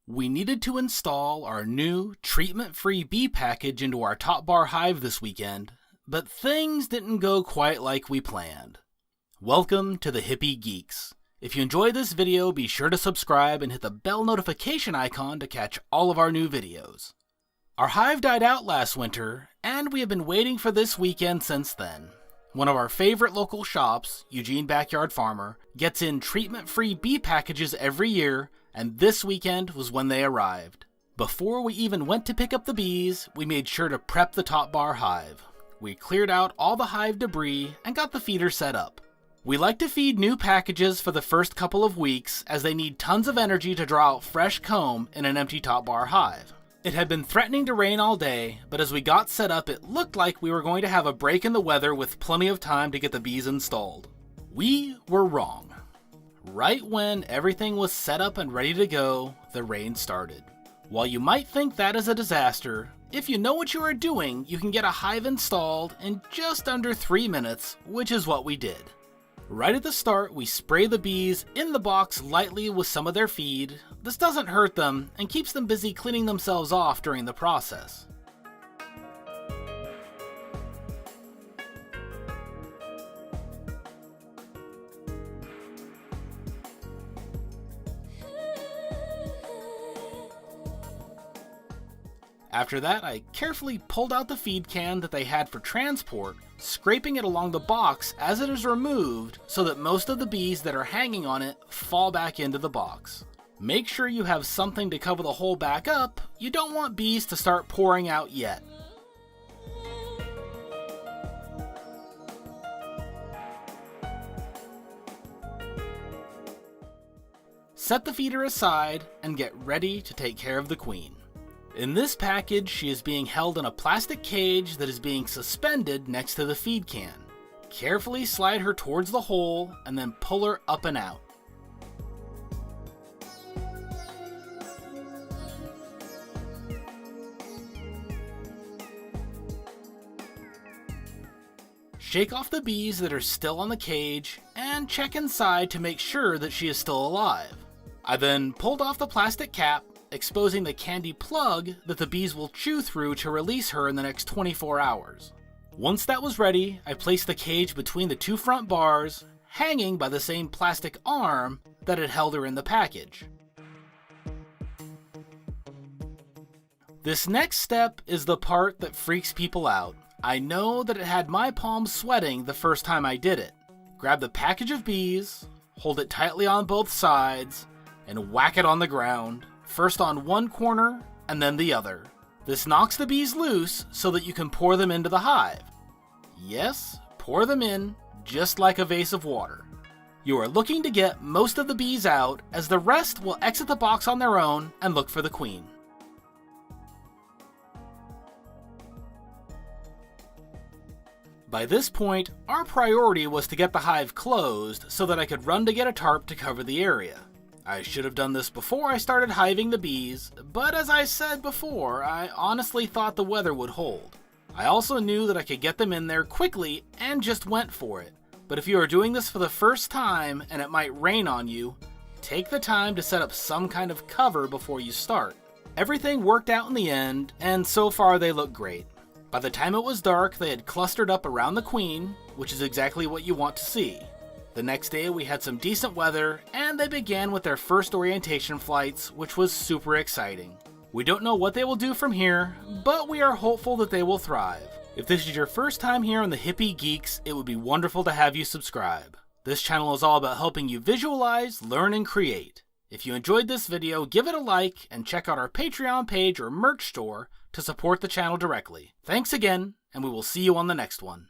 We needed to install our new treatment-free bee package into our top bar hive this weekend, but things didn't go quite like we planned. Welcome to the Hippie Geeks. If you enjoyed this video, be sure to subscribe and hit the bell notification icon to catch all of our new videos. Our hive died out last winter, and we have been waiting for this weekend since then. One of our favorite local shops, Eugene Backyard Farmer, gets in treatment-free bee packages every year, and this weekend was when they arrived. Before we even went to pick up the bees, we made sure to prep the top bar hive. We cleared out all the hive debris and got the feeder set up. We like to feed new packages for the first couple of weeks as they need tons of energy to draw out fresh comb in an empty top bar hive. It had been threatening to rain all day, but as we got set up it looked like we were going to have a break in the weather with plenty of time to get the bees installed. We were wrong. Right when everything was set up and ready to go, the rain started. While you might think that is a disaster, if you know what you are doing, you can get a hive installed in just under 3 minutes, which is what we did. Right at the start, we spray the bees in the box lightly with some of their feed. This doesn't hurt them and keeps them busy cleaning themselves off during the process. After that, I carefully pulled out the feed can that they had for transport, scraping it along the box as it is removed so that most of the bees that are hanging on it fall back into the box. Make sure you have something to cover the hole back up. You don't want bees to start pouring out yet. Set the feeder aside and get ready to take care of the queen. In this package, she is being held in a plastic cage that is being suspended next to the feed can. Carefully slide her towards the hole and then pull her up and out. Shake off the bees that are still on the cage and check inside to make sure that she is still alive. I then pulled off the plastic cap, exposing the candy plug that the bees will chew through to release her in the next 24 hours. Once that was ready, I placed the cage between the two front bars, hanging by the same plastic arm that had held her in the package. This next step is the part that freaks people out. I know that it had my palms sweating the first time I did it. Grab the package of bees, hold it tightly on both sides, and whack it on the ground. First on one corner, and then the other. This knocks the bees loose so that you can pour them into the hive. Yes, pour them in, just like a vase of water. You are looking to get most of the bees out, as the rest will exit the box on their own and look for the queen. By this point, our priority was to get the hive closed so that I could run to get a tarp to cover the area. I should have done this before I started hiving the bees, but as I said before, I honestly thought the weather would hold. I also knew that I could get them in there quickly and just went for it. But if you are doing this for the first time and it might rain on you, take the time to set up some kind of cover before you start. Everything worked out in the end, and so far they look great. By the time it was dark, they had clustered up around the queen, which is exactly what you want to see. The next day we had some decent weather, and they began with their first orientation flights, which was super exciting. We don't know what they will do from here, but we are hopeful that they will thrive. If this is your first time here on the Hippie Geeks, it would be wonderful to have you subscribe. This channel is all about helping you visualize, learn, and create. If you enjoyed this video, give it a like, and check out our Patreon page or merch store to support the channel directly. Thanks again, and we will see you on the next one.